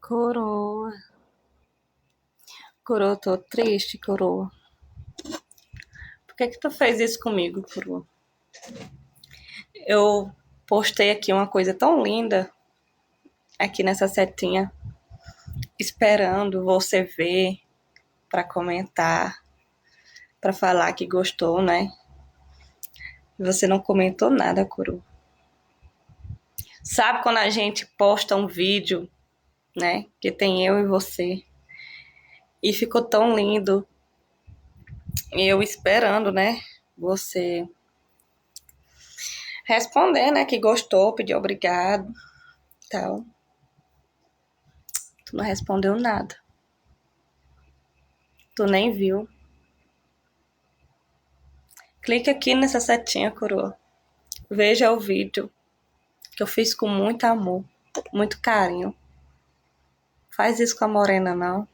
Coroa. Coroa, tô triste, coroa. Por que tu fez isso comigo, coroa? Eu postei aqui uma coisa tão linda, aqui nessa setinha, esperando você ver, pra comentar, pra falar que gostou, né? E você não comentou nada, coroa. Sabe quando a gente posta um vídeo, né? Que tem eu e você. E ficou tão lindo. E eu esperando, né? Você responder, né? Que gostou, pedir obrigado. Tal. Tu não respondeu nada. Tu nem viu. Clique aqui nessa setinha, coroa. Veja o vídeo que eu fiz com muito amor, muito carinho. Faz isso com a morena, não.